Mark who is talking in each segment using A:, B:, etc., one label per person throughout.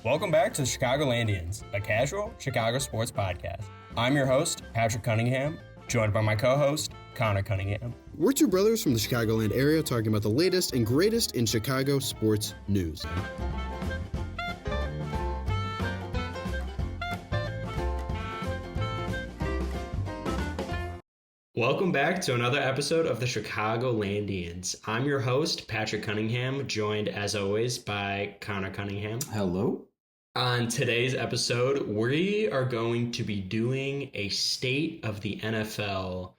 A: Welcome back to Chicagolandians, a casual Chicago sports podcast. I'm your host, Patrick Cunningham, joined by my co-host, Connor Cunningham.
B: We're two brothers from the Chicagoland area talking about the latest and greatest in Chicago sports news.
A: Welcome back to another episode of the Chicagolandians. I'm your host, Patrick Cunningham, joined as always by Connor Cunningham.
B: Hello.
A: On today's episode, we are going to be doing a State of the NFL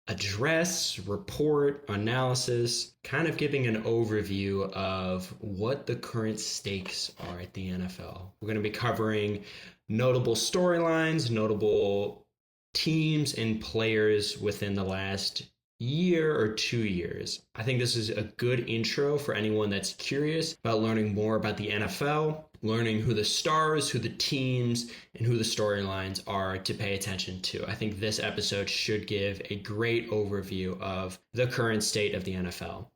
A: address, report, analysis, kind of giving an overview of what the current stakes are at the NFL. We're going to be covering notable storylines, notable teams and players within the last year or 2 years. I think this is a good intro for anyone that's curious about learning more about the NFL, learning who the stars, who the teams, and who the storylines are to pay attention to. I think this episode should give a great overview of the current state of the NFL.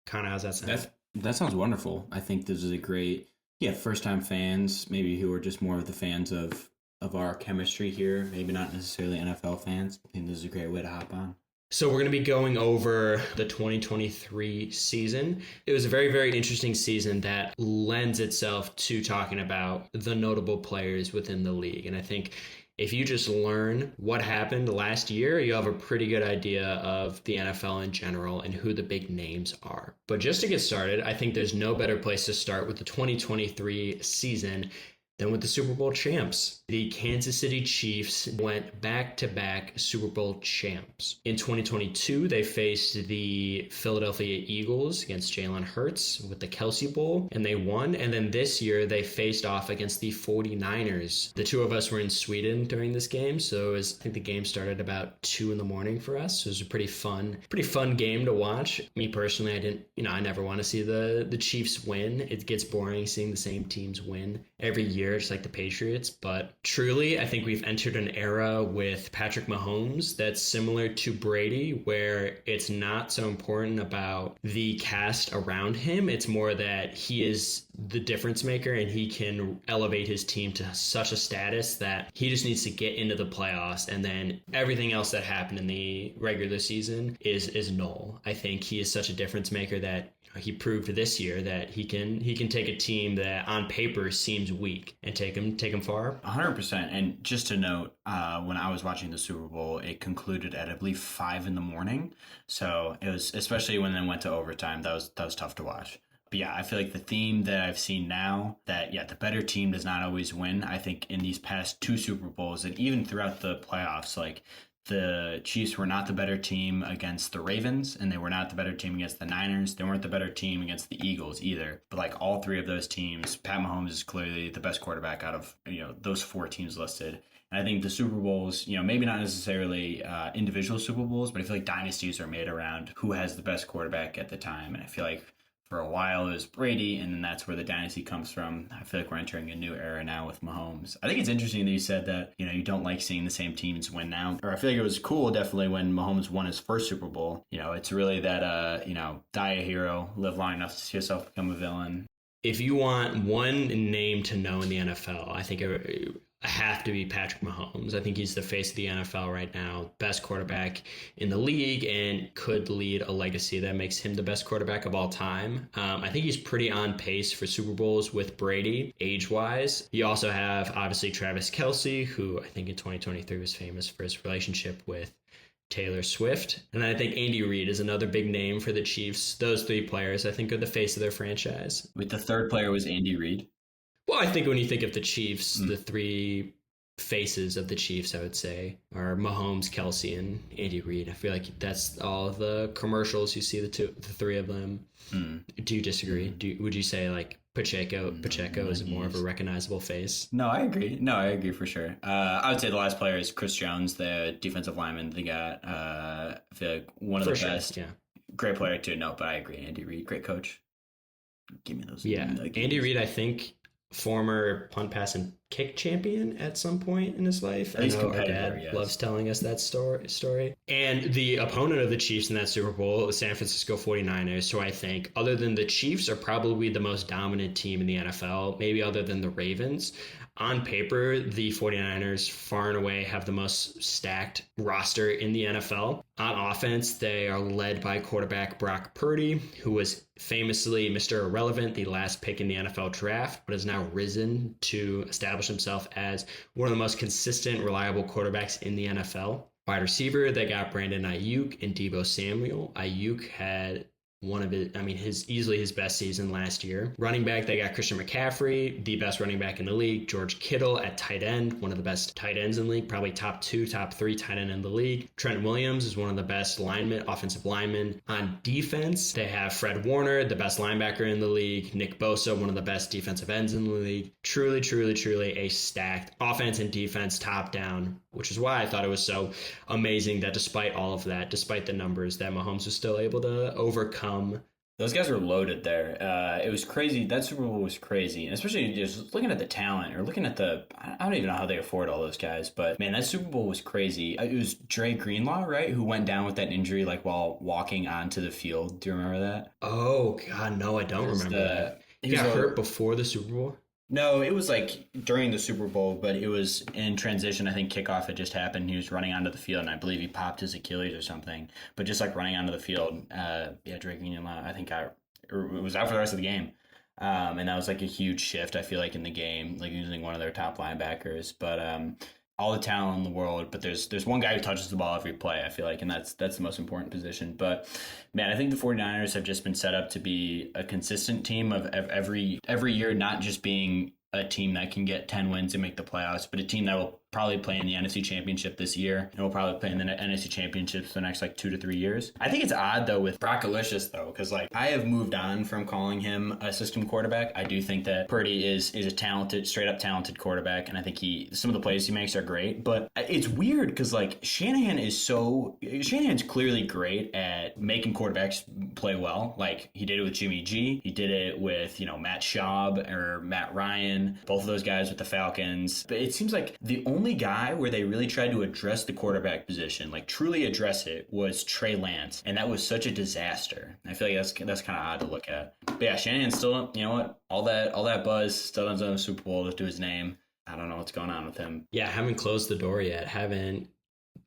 A: Connor, how's that sound?
C: That sounds wonderful. I think this is a great, first-time fans, maybe who are just more of the fans of our chemistry here, maybe not necessarily NFL fans. I think this is a great way to hop on.
A: So we're going to be going over the 2023 season. It was a very, very interesting season that lends itself to talking about the notable players within the league. And I think if you just learn what happened last year, you have a pretty good idea of the NFL in general and who the big names are. But just to get started, I think there's no better place to start with the 2023 season than with the Super Bowl champs. The Kansas City Chiefs went back-to-back Super Bowl champs. In 2022, they faced the Philadelphia Eagles against Jalen Hurts with the Kelsey Bowl, and they won. And then this year, they faced off against the 49ers. The two of us were in Sweden during this game, so I think the game started about 2 a.m. for us. So it was a pretty fun game to watch. Me personally, I never want to see the Chiefs win. It gets boring seeing the same teams win every year, just like the Patriots. But truly, I think we've entered an era with Patrick Mahomes that's similar to Brady, where it's not so important about the cast around him. It's more that he is the difference maker and he can elevate his team to such a status that he just needs to get into the playoffs, and then everything else that happened in the regular season is null. I think he is such a difference maker that he proved this year that he can take a team that on paper seems weak and take him far.
C: 100%. And just to note, when I was watching the Super Bowl, it concluded at I believe 5 a.m. So it was, especially when they went to overtime, that was tough to watch. But yeah, I feel like the theme that I've seen now that, the better team does not always win. I think in these past 2 Super Bowls and even throughout the playoffs, like the Chiefs were not the better team against the Ravens, and they were not the better team against the Niners. They weren't the better team against the Eagles either. But like all 3 of those teams, Pat Mahomes is clearly the best quarterback out of those 4 teams listed. And I think the Super Bowls, maybe not necessarily individual Super Bowls, but I feel like dynasties are made around who has the best quarterback at the time. And I feel like for a while it was Brady, and then that's where the dynasty comes from. I feel like we're entering a new era now with Mahomes. I think it's interesting that you said that, you don't like seeing the same teams win now. Or I feel like it was cool definitely when Mahomes won his first Super Bowl. It's really that, die a hero, live long enough to see yourself become a villain.
A: If you want one name to know in the NFL, I think it have to be Patrick Mahomes. I think he's the face of the NFL right now, best quarterback in the league, and could lead a legacy that makes him the best quarterback of all time. I think he's pretty on pace for Super Bowls with Brady, age-wise. You also have, obviously, Travis Kelce, who I think in 2023 was famous for his relationship with Taylor Swift. And then I think Andy Reid is another big name for the Chiefs. Those 3 players, I think, are the face of their franchise.
C: With the third player was Andy Reid.
A: Well, I think when you think of the Chiefs, the 3 faces of the Chiefs, I would say, are Mahomes, Kelce, and Andy Reid. I feel like that's all of the commercials you see the 3 of them. Do you disagree? Would you say like Pacheco is more of a recognizable face?
C: No, I agree. I agree for sure. I would say the last player is Chris Jones, the defensive lineman they got. I feel like one of the best. Yeah. Great player too. No, but I agree. Andy Reid, great coach. Give me those.
A: Yeah. Andy Reid, I think, former punt, pass, and kick champion at some point in his life.
C: At least
A: I know our
C: competitor,
A: dad
C: yes.
A: loves telling us that story. And the opponent of the Chiefs in that Super Bowl, the San Francisco 49ers, who I think, other than the Chiefs, are probably the most dominant team in the NFL, maybe other than the Ravens. On paper, the 49ers far and away have the most stacked roster in the NFL. On offense, they are led by quarterback Brock Purdy, who was famously Mr. Irrelevant, the last pick in the NFL draft, but has now risen to establish himself as one of the most consistent, reliable quarterbacks in the NFL. Wide receiver, they got Brandon Ayuk and Deebo Samuel. Ayuk had easily his best season last year. Running back, they got Christian McCaffrey, the best running back in the league. George Kittle at tight end, one of the best tight ends in the league, probably top 2, top 3 tight end in the league. Trent Williams is one of the best offensive linemen. On defense, they have Fred Warner, the best linebacker in the league. Nick Bosa, one of the best defensive ends in the league. Truly, truly, truly a stacked offense and defense top down, which is why I thought it was so amazing that despite all of that, despite the numbers, that Mahomes was still able to overcome.
C: Those guys were loaded there. It was crazy. That Super Bowl was crazy. And especially just looking at the talent or looking at I don't even know how they afford all those guys. But, man, that Super Bowl was crazy. It was Dre Greenlaw, right, who went down with that injury like while walking onto the field. Do you remember that?
A: Oh, God, no, I don't remember that. He got hurt before the Super Bowl?
C: No, it was like during the Super Bowl, but it was in transition. I think kickoff had just happened. He was running onto the field, and I believe he popped his Achilles or something. But just like running onto the field, Drake Greenlaw, I think it was out for the rest of the game. And that was like a huge shift, I feel like, in the game, like using one of their top linebackers. But all the talent in the world, but there's one guy who touches the ball every play, I feel like, and that's the most important position. But, man, I think the 49ers have just been set up to be a consistent team of every year, not just being a team that can get 10 wins and make the playoffs, but a team that will probably play in the NFC Championship this year and will probably play in the NFC Championship for the next like 2 to 3 years. I think it's odd though with Brockalicious though, because like I have moved on from calling him a system quarterback. I do think that Purdy is a talented, straight up talented quarterback, and I think some of the plays he makes are great. But it's weird because like Shanahan's clearly great at making quarterbacks play well. Like he did it with Jimmy G, he did it with Matt Schaub or Matt Ryan, both of those guys with the Falcons. But it seems like the only guy where they really tried to address the quarterback position, like truly address it, was Trey Lance, and that was such a disaster. I feel like that's kind of odd to look at. But yeah, Shanahan still, you know what, all that buzz, still doesn't have a Super Bowl to his name. I don't know what's going on with him.
A: Yeah, haven't closed the door yet. Haven't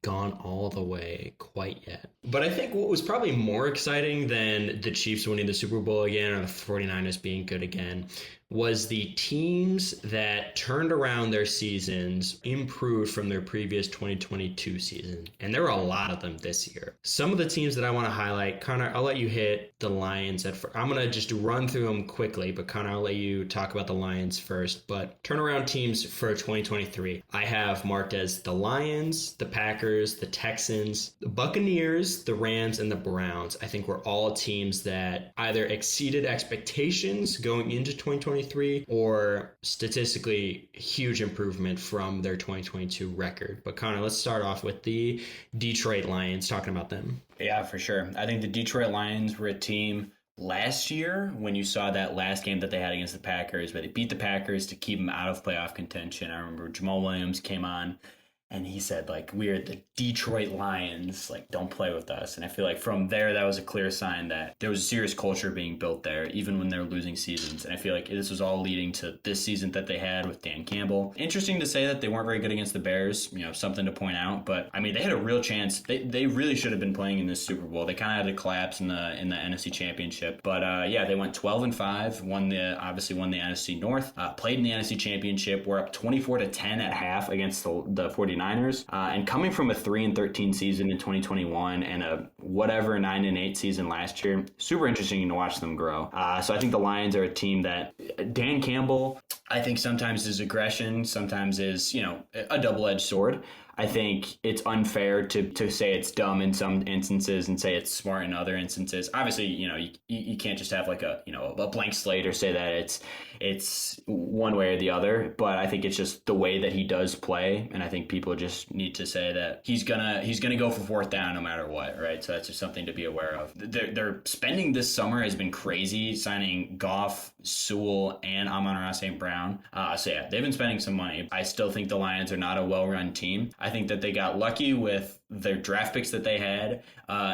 A: gone all the way quite yet. But I think what was probably more exciting than the Chiefs winning the Super Bowl again or the 49ers being good again was the teams that turned around their seasons, improved from their previous 2022 season. And there were a lot of them this year. Some of the teams that I want to highlight, Connor, I'll let you hit the Lions at first. I'm going to just run through them quickly, but Connor, I'll let you talk about the Lions first. But turnaround teams for 2023, I have marked as the Lions, the Packers, the Texans, the Buccaneers, the Rams, and the Browns. I think were all teams that either exceeded expectations going into 2023 or statistically huge improvement from their 2022 record. But Connor, let's start off with the Detroit Lions, talking about them.
C: Yeah, for sure. I think the Detroit Lions were a team last year when you saw that last game that they had against the Packers, where they beat the Packers to keep them out of playoff contention. I remember Jamal Williams came on and he said, like, we're the Detroit Lions, like, don't play with us. And I feel like from there, that was a clear sign that there was a serious culture being built there, even when they're losing seasons. And I feel like this was all leading to this season that they had with Dan Campbell. Interesting to say that they weren't very good against the Bears, something to point out. But, I mean, they had a real chance. They really should have been playing in this Super Bowl. They kind of had to collapse in the NFC Championship. But, yeah, they went 12-5, obviously won the NFC North, played in the NFC Championship, were up 24-10 at half against the 49ers. And coming from a 3-13 season in 2021 and a 9-8 season last year, super interesting to watch them grow. So I think the Lions are a team that Dan Campbell, I think sometimes is aggression, sometimes is, a double-edged sword. I think it's unfair to say it's dumb in some instances and say it's smart in other instances. Obviously, you can't just have like a blank slate or say that it's one way or the other. But I think it's just the way that he does play, and I think people just need to say that he's gonna go for fourth down no matter what, right? So that's just something to be aware of. Their spending this summer has been crazy, signing Goff, Sewell, and Amon-Ra St. Brown. So yeah, they've been spending some money. I still think the Lions are not a well-run team. I think that they got lucky with their draft picks that they had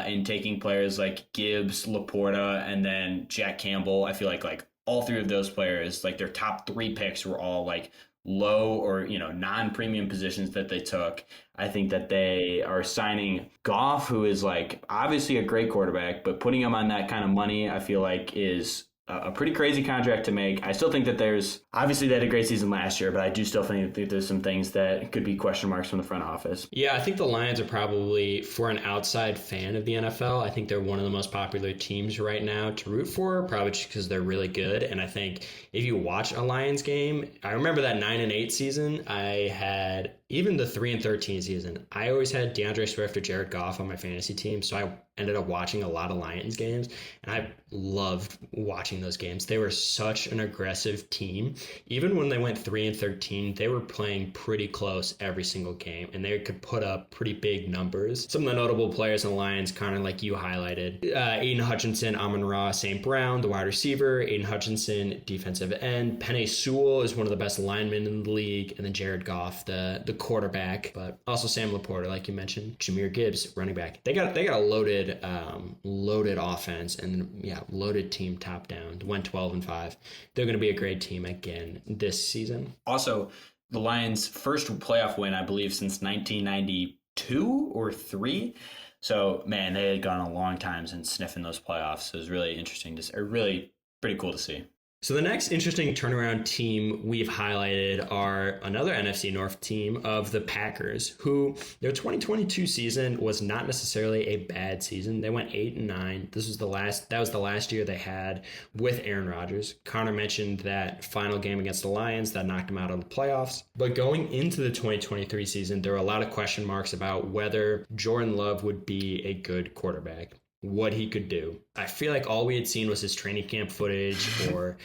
C: in taking players like Gibbs, Laporta, and then Jack Campbell. I feel like all three of those players, like their top three picks were all like low or non-premium positions that they took. I think that they are signing Goff, who is like obviously a great quarterback, but putting him on that kind of money, I feel like is a pretty crazy contract to make. I still think that there's obviously they had a great season last year, but I do still think that there's some things that could be question marks from the front office.
A: Yeah, I think the Lions are probably, for an outside fan of the NFL, I think they're one of the most popular teams right now to root for, probably just because they're really good. And I think if you watch a Lions game, I remember that 9-8 season, I had even the 3-13 season, I always had DeAndre Swift or Jared Goff on my fantasy team. So I ended up watching a lot of Lions games, and I loved watching those games. They were such an aggressive team. Even when they went 3-13, they were playing pretty close every single game, and they could put up pretty big numbers. Some of the notable players in the Lions, kind of like you highlighted, Aiden Hutchinson, Amon-Ra St. Brown, the wide receiver, Aiden Hutchinson, defensive end. Penei Sewell is one of the best linemen in the league, and then Jared Goff, the quarterback, but also Sam Laporta, like you mentioned, Jahmyr Gibbs, running back. They got a loaded offense and loaded team top down. Went 12-5. They're going to be a great team again this season.
C: Also, the Lions' first playoff win, I believe, since 1992 or 3. So, man, they had gone a long time since sniffing those playoffs. So it was really interesting to see, or really pretty cool to see.
A: So the next interesting turnaround team we've highlighted are another NFC North team of the Packers, who their 2022 season was not necessarily a bad season. They went 8-9. That was the last year they had with Aaron Rodgers. Connor mentioned that final game against the Lions that knocked them out of the playoffs. But going into the 2023 season, there were a lot of question marks about whether Jordan Love would be a good quarterback, what he could do. I feel like all we had seen was his training camp footage or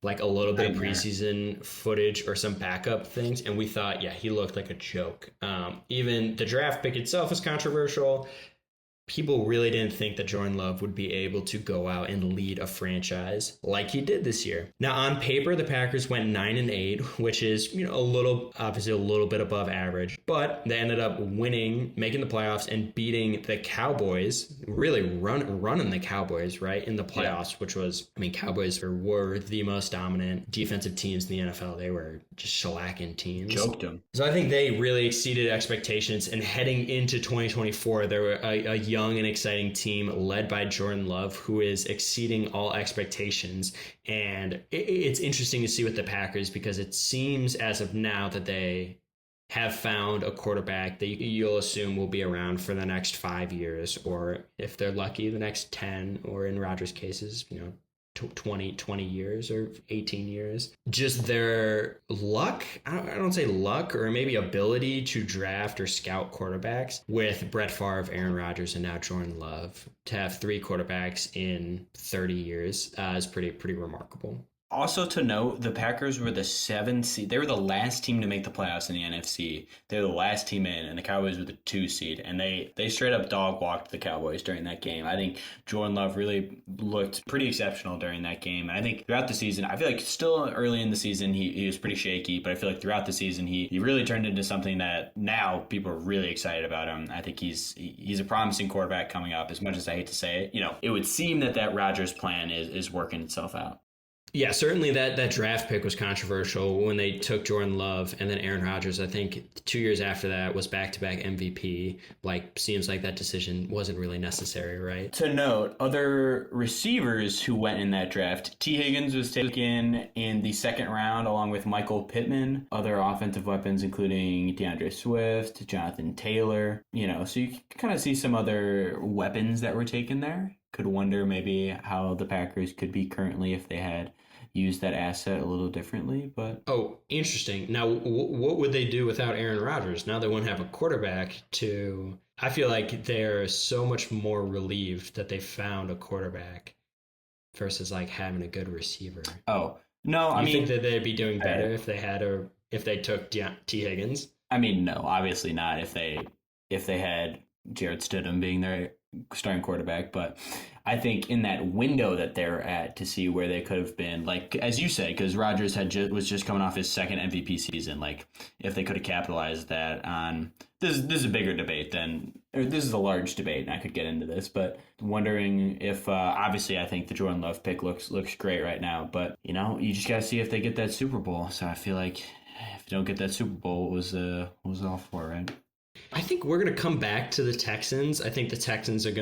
A: like a little bit of preseason footage or some backup things. And we thought, he looked like a joke. Even the draft pick itself was controversial. People really didn't think that Jordan Love would be able to go out and lead a franchise like he did this year. Now, on paper, the Packers went 9-8, which is, obviously a little bit above average, but they ended up winning, making the playoffs and beating the Cowboys, really running the Cowboys, right, in the playoffs, which was, Cowboys were the most dominant defensive teams in the NFL. They were just shellacking teams.
C: Joked them.
A: So I think they really exceeded expectations, and heading into 2024, they were a young and exciting team led by Jordan Love, who is exceeding all expectations. And it's interesting to see with the Packers because it seems as of now that they have found a quarterback that you'll assume will be around for the next 5 years, or if they're lucky, the next 10, or in Rodgers' cases, 20 years or 18 years. Just their luck, I don't say luck, or maybe ability to draft or scout quarterbacks with Brett Favre, Aaron Rodgers, and now Jordan Love. To have 3 quarterbacks in 30 years is pretty remarkable.
C: Also to note, the Packers were the 7th seed. They were the last team to make the playoffs in the NFC. They were the last team in, and the Cowboys were the 2 seed. And they straight up dog walked the Cowboys during that game. I think Jordan Love really looked pretty exceptional during that game. And I think throughout the season, I feel like still early in the season, he was pretty shaky. But I feel like throughout the season, he really turned into something that now people are really excited about him. I think he's a promising quarterback coming up, as much as I hate to say it. It would seem that Rodgers plan is working itself out.
A: Yeah, certainly that draft pick was controversial when they took Jordan Love, and then Aaron Rodgers, I think 2 years after that, was back-to-back MVP. Seems like that decision wasn't really necessary, right?
C: To note, other receivers who went in that draft, T. Higgins was taken in the 2nd round along with Michael Pittman. Other offensive weapons including DeAndre Swift, Jonathan Taylor. So you can kind of see some other weapons that were taken there. Could wonder maybe how the Packers could be currently if they had used that asset a little differently. But
A: Oh, interesting. Now, what would they do without Aaron Rodgers? Now they won't have a quarterback to. I feel like they're so much more relieved that they found a quarterback versus like having a good receiver.
C: oh no, I
A: You think
C: mean,
A: that they'd be doing better
C: fair.
A: if they had if they took T Higgins?
C: I mean, no, obviously not if they had Jared Stidham being their starting quarterback, but I think in that window that they're at to see where they could have been, like as you said, because Rodgers was just coming off his second MVP season, like if they could have capitalized that on this is a bigger debate than or this is a large debate, and I could get into this, but wondering if obviously I think the Jordan Love pick looks great right now, but you just gotta see if they get that Super Bowl. So I feel like if they don't get that Super Bowl, what was it all for, right?
A: I think we're gonna come back to the Texans. I think the Texans are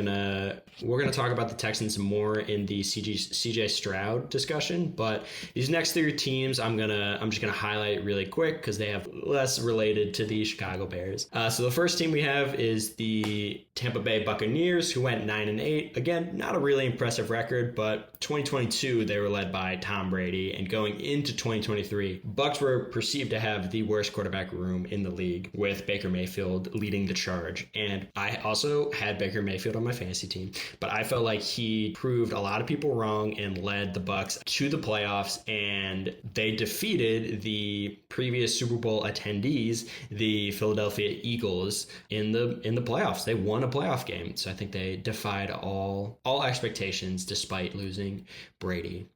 A: we're gonna talk about the Texans more in the CJ Stroud discussion. But these next three teams, I'm just gonna highlight really quick because they have less related to the Chicago Bears. So the first team we have is the Tampa Bay Buccaneers, who went 9-8. Again, not a really impressive record, but 2022 they were led by Tom Brady, and going into 2023, Bucs were perceived to have the worst quarterback room in the league with Baker Mayfield leading the charge. And I also had Baker Mayfield on my fantasy team, but I felt like he proved a lot of people wrong and led the Bucs to the playoffs, and they defeated the previous Super Bowl attendees, the Philadelphia Eagles, in the playoffs. They won a playoff game. So I think they defied all expectations despite losing Brady.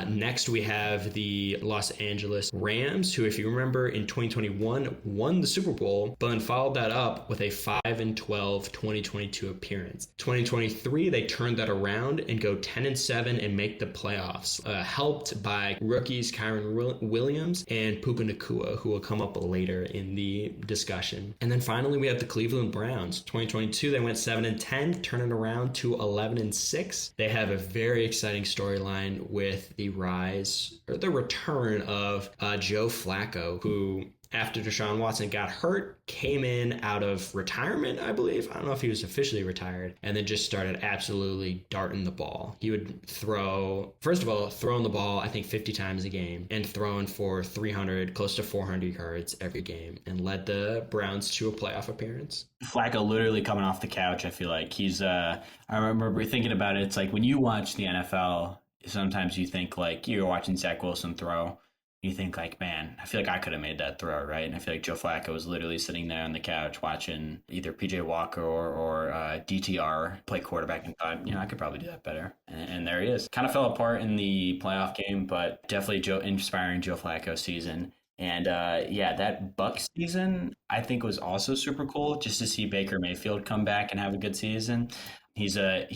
A: Next, we have the Los Angeles Rams, who, if you remember, in 2021 won the Super Bowl, but then followed that up with a 5-12 2022 appearance. 2023, they turned that around and go 10-7 and make the playoffs, helped by rookies Kyron Williams and Puka Nacua, who will come up later in the discussion. And then finally, we have the Cleveland Browns. 2022, they went 7-10, turning around to 11-6. They have a very exciting storyline with the rise or the return of Joe Flacco, who after Deshaun Watson got hurt, came in out of retirement, I believe. I don't know if he was officially retired, and then just started absolutely darting the ball. He would throwing the ball, I think 50 times a game, and throwing for 300, close to 400 yards every game, and led the Browns to a playoff appearance.
C: Flacco literally coming off the couch. I feel like he's. I remember thinking about it. It's like when you watch the NFL, sometimes you think like you're watching Zach Wilson throw. You think like, man, I feel like I could have made that throw, right? And I feel like Joe Flacco was literally sitting there on the couch watching either PJ Walker or DTR play quarterback and thought, I could probably do that better. And there he is. Kind of fell apart in the playoff game, but definitely inspiring Joe Flacco season. And that Bucs season I think was also super cool just to see Baker Mayfield come back and have a good season. He's a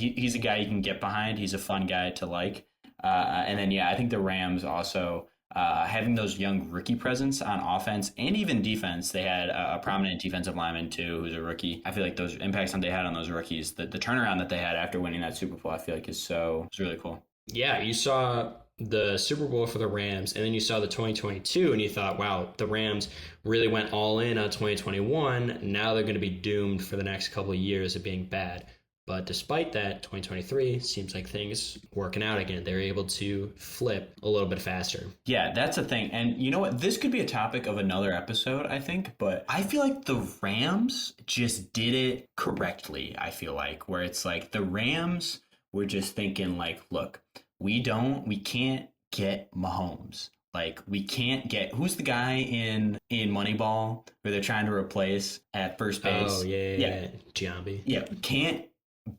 C: guy you can get behind. He's a fun guy to like. And then I think the Rams also having those young rookie presence on offense and even defense. They had a prominent defensive lineman too, who's a rookie. I feel like those impacts that they had on those rookies, the turnaround that they had after winning that Super Bowl, I feel like it's really cool.
A: Yeah, you saw the Super Bowl for the Rams, and then you saw the 2022, and you thought, wow, the Rams really went all in on 2021. Now they're going to be doomed for the next couple of years of being bad. But despite that, 2023 seems like things working out again. They're able to flip a little bit faster.
C: Yeah, that's a thing. And you know what? This could be a topic of another episode, I think. But I feel like the Rams just did it correctly, I feel like. Where it's like the Rams were just thinking like, look, we can't get Mahomes. Like, we can't get who's the guy in Moneyball where they're trying to replace at first base?
A: Oh, yeah. Giambi.
C: Yeah, can't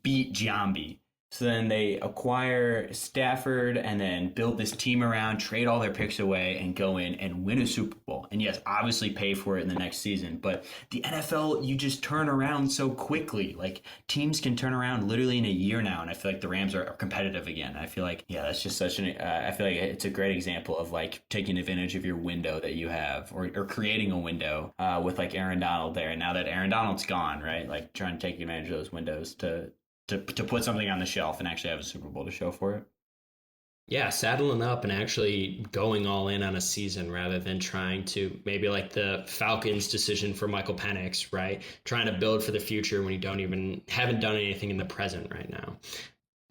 C: beat Giambi. So then they acquire Stafford and then build this team around, trade all their picks away, and go in and win a Super Bowl. And yes, obviously pay for it in the next season. But the NFL, you just turn around so quickly. Like, teams can turn around literally in a year now. And I feel like the Rams are competitive again. I feel like, that's just such I feel like it's a great example of like taking advantage of your window that you have or creating a window with like Aaron Donald there. And now that Aaron Donald's gone, right? Like trying to take advantage of those windows to put something on the shelf and actually have a Super Bowl to show for it.
A: Yeah, saddling up and actually going all in on a season rather than trying to maybe like the Falcons' decision for Michael Penix, right? Trying to build for the future when you haven't done anything in the present right now.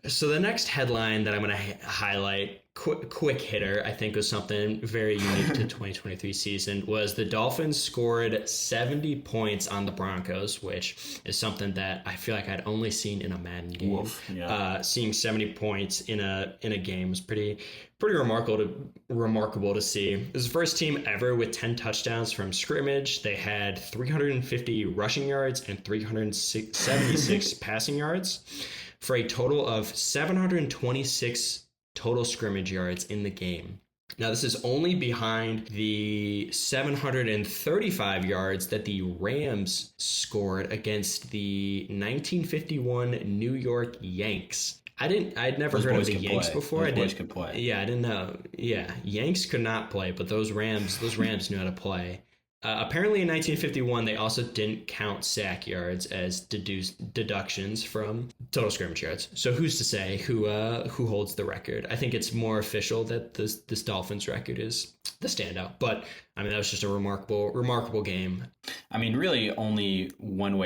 A: So the next headline that I'm going to highlight, quick hitter, I think was something very unique to 2023 season, was the Dolphins scored 70 points on the Broncos, which is something that I feel like I'd only seen in a Madden game.
C: Woof, yeah.
A: Seeing 70 points in a game was pretty remarkable to see. It was the first team ever with 10 touchdowns from scrimmage. They had 350 rushing yards and 376 passing yards, for a total of 726 total scrimmage yards in the game. Now, this is only behind the 735 yards that the Rams scored against the 1951 New York Yanks. I'd never heard of the Yanks before.
C: Those boys could play.
A: Yeah, I didn't know. Yeah, Yanks could not play, but those Rams knew how to play. Apparently in 1951, they also didn't count sack yards as deductions from total scrimmage yards. So who's to say who holds the record? I think it's more official that this Dolphins record is the standout. But I mean, that was just a remarkable game.
C: I mean, really only one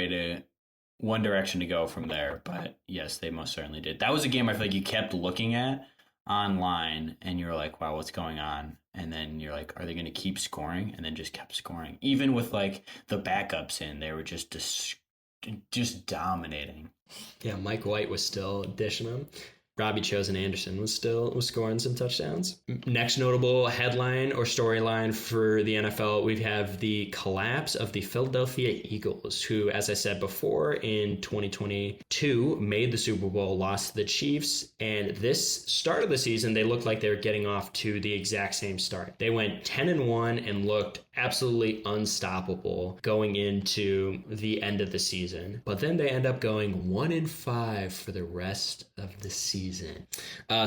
C: direction to go from there. But yes, they most certainly did. That was a game I feel like you kept looking at online and you're like, wow, what's going on? And then you're like, are they going to keep scoring? And then just kept scoring. Even with like the backups in, they were just dominating.
A: Yeah, Mike White was still dishing them. Robbie Chosen Anderson was scoring some touchdowns. Next notable headline or storyline for the NFL, we have the collapse of the Philadelphia Eagles, who, as I said before, in 2022 made the Super Bowl, lost to the Chiefs, and this start of the season, they looked like they were getting off to the exact same start. They went 10-1 and looked absolutely unstoppable going into the end of the season. But then they end up going 1-5 for the rest of the season.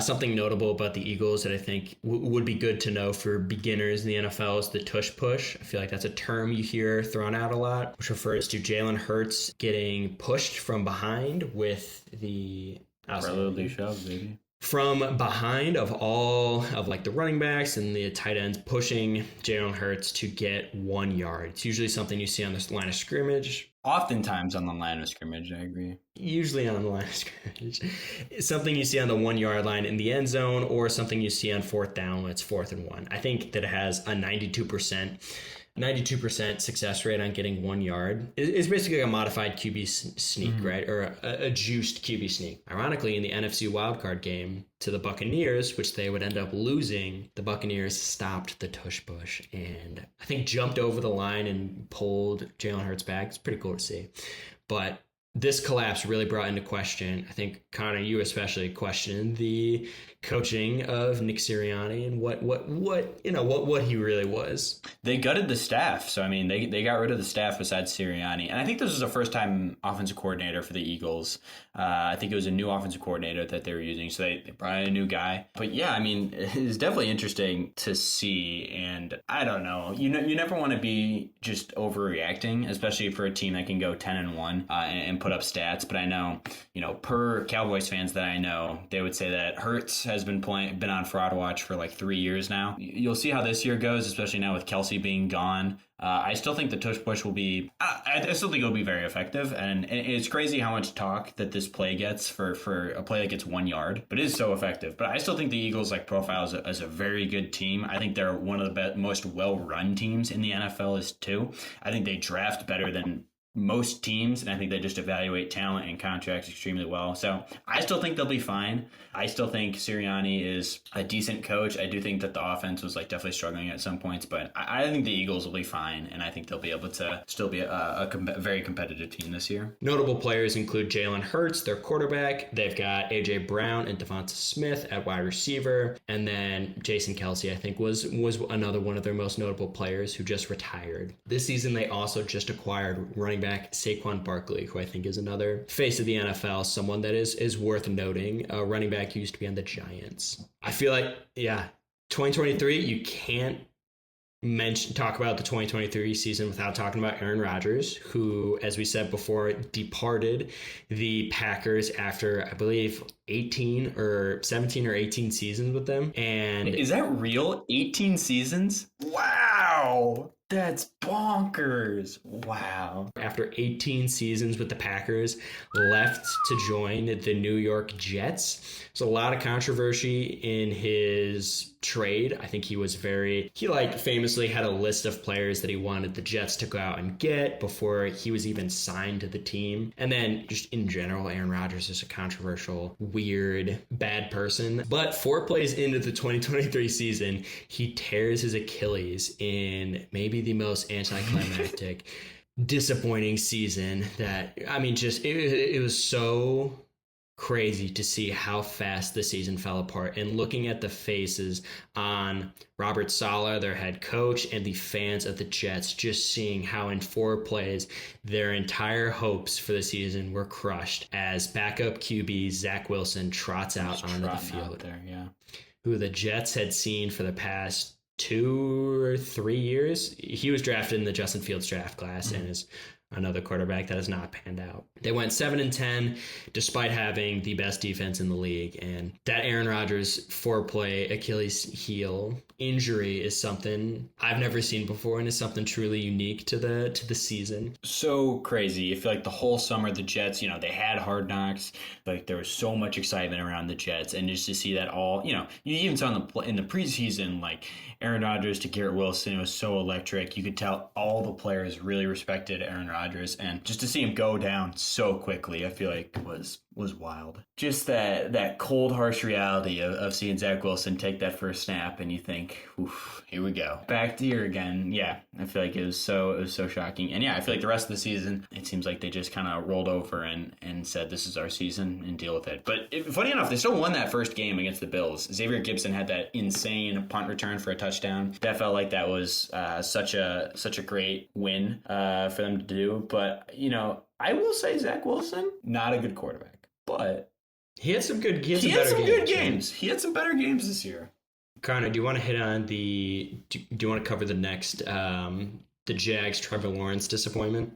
A: Something notable about the Eagles that I think would be good to know for beginners in the NFL is the tush push. I feel like that's a term you hear thrown out a lot, which refers to Jalen Hurts getting pushed from behind with the
C: brotherly shove, baby.
A: From behind of all of like the running backs and the tight ends, pushing Jalen Hurts to get 1 yard. It's usually something you see on the line of scrimmage.
C: Oftentimes on the line of scrimmage, I agree.
A: Usually on the line of scrimmage. It's something you see on the 1 yard line in the end zone, or something you see on fourth down when it's 4th and 1. I think that it has a 92% success rate on getting 1 yard. It's basically like a modified QB sneak, right? Or a juiced QB sneak. Ironically, in the NFC wildcard game to the Buccaneers, which they would end up losing, the Buccaneers stopped the tush push and I think jumped over the line and pulled Jalen Hurts back. It's pretty cool to see. But this collapse really brought into question, I think, Connor, you especially questioned the coaching of Nick Sirianni and what he really was.
C: They gutted the staff. So, I mean, they got rid of the staff besides Sirianni. And I think this was the first time offensive coordinator for the Eagles. I think it was a new offensive coordinator that they were using. So they brought in a new guy. But yeah, I mean, it's definitely interesting to see. And I don't know. You never want to be just overreacting, especially for a team that can go 10-1 and put up stats. But I know, per Cowboys fans that I know, they would say that Hurts has been on fraud watch for like 3 years now. You'll see how this year goes, especially now with Kelsey being gone. I still think the tush push will be. I still think it'll be very effective, and it's crazy how much talk that this play gets for a play that gets 1 yard, but it is so effective. But I still think the Eagles profile as a very good team. I think they're one of the most well-run teams in the NFL too. I think they draft better than most teams, and I think they just evaluate talent and contracts extremely well. So I still think they'll be fine. I still think Sirianni is a decent coach. I do think that the offense was definitely struggling at some points, but I think the Eagles will be fine, and I think they'll be able to still be a very competitive team this year.
A: Notable players include Jalen Hurts, their quarterback. They've got A.J. Brown and Devonta Smith at wide receiver, and then Jason Kelsey, I think, was another one of their most notable players who just retired. This season, they also just acquired running back Saquon Barkley, who I think is another face of the NFL, someone that is worth noting. A running back who used to be on the Giants. I feel like, 2023, you can't talk about the 2023 season without talking about Aaron Rodgers, who, as we said before, departed the Packers after, I believe, 17 or 18 seasons with them. And
C: is that real? 18 seasons? Wow. That's bonkers. Wow.
A: After 18 seasons with the Packers, left to join the New York Jets. There's a lot of controversy in his trade. I think he famously had a list of players that he wanted the Jets to go out and get before he was even signed to the team. And then just in general, Aaron Rodgers is a controversial, weird, bad person. But 4 plays into the 2023 season, he tears his Achilles in maybe the most anticlimactic disappointing season it was so crazy to see how fast the season fell apart, and looking at the faces on Robert Saleh, their head coach, and the fans of the Jets, just seeing how in 4 plays their entire hopes for the season were crushed as backup QB Zach Wilson trots out onto the field
C: there, yeah.
A: Who the Jets had seen for the past 2 or 3 years. He was drafted in the Justin Fields draft class and is another quarterback that has not panned out. They went 7-10 despite having the best defense in the league. And that Aaron Rodgers 4-play Achilles heel injury is something I've never seen before, and is something truly unique to the season.
C: So crazy. I feel like the whole summer the Jets, they had Hard Knocks. Like there was so much excitement around the Jets, and just to see that all, you even saw in the preseason, like Aaron Rodgers to Garrett Wilson, it was so electric. You could tell all the players really respected Aaron Rodgers, and just to see him go down so quickly, I feel like was wild. Just that cold, harsh reality of seeing Zach Wilson take that first snap, and you think, oof, here we go. Back to here again. Yeah, I feel like it was so shocking. And yeah, I feel like the rest of the season, it seems like they just kind of rolled over and said, this is our season, and deal with it. But funny enough, they still won that first game against the Bills. Xavier Gibson had that insane punt return for a touchdown. That felt like that was such a great win for them to do. But, I will say Zach Wilson, not a good quarterback. But
A: he had some good games.
C: He had some better games this year.
A: Connor, do you want to hit on do you want to cover the next the Jags Trevor Lawrence disappointment?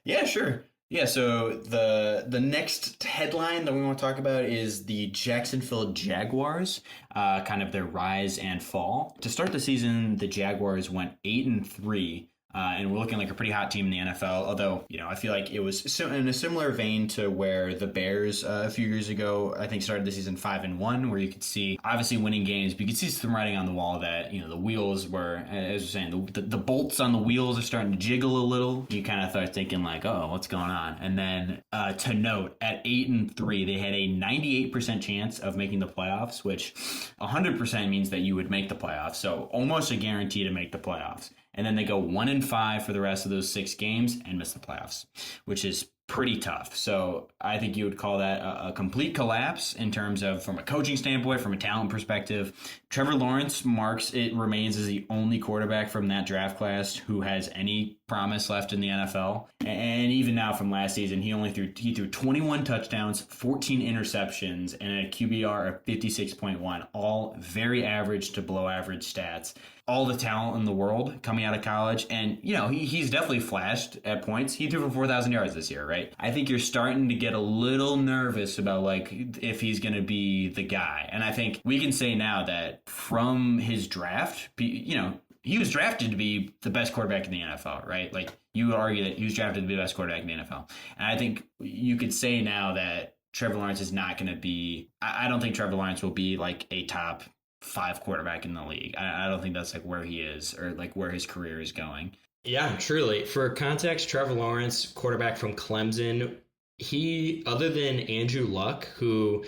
C: Yeah, sure. Yeah, so the next headline that we want to talk about is the Jacksonville Jaguars, kind of their rise and fall. To start the season, the Jaguars went 8-3. And we're looking like a pretty hot team in the NFL, although, I feel like it was in a similar vein to where the Bears a few years ago, I think, started the season 5-1, where you could see, obviously, winning games, but you could see some writing on the wall that, the wheels were, as we're saying, the bolts on the wheels are starting to jiggle a little. You kind of start thinking like, oh, what's going on? And then to note, at 8-3, they had a 98% chance of making the playoffs, which 100% means that you would make the playoffs. So almost a guarantee to make the playoffs. And then they go 1-5 for the rest of those 6 games and miss the playoffs, which is pretty tough. So I think you would call that a complete collapse in terms of, from a coaching standpoint, from a talent perspective. Trevor Lawrence remains as the only quarterback from that draft class who has any promise left in the NFL. And even now from last season, he threw 21 touchdowns, 14 interceptions, and a QBR of 56.1, all very average to below average stats. All the talent in the world coming out of college. And, he's definitely flashed at points. He threw for 4,000 yards this year, right? I think you're starting to get a little nervous about, if he's going to be the guy. And I think we can say now that from his draft, he was drafted to be the best quarterback in the NFL, right? Like, you would argue that he was drafted to be the best quarterback in the NFL. And I think you could say now that Trevor Lawrence is not going to be, I don't think Trevor Lawrence will be like a top 5 quarterback in the league. I don't think that's where he is, or where his career is going.
A: Yeah, truly. For context, Trevor Lawrence, quarterback from Clemson, he, other than Andrew Luck, who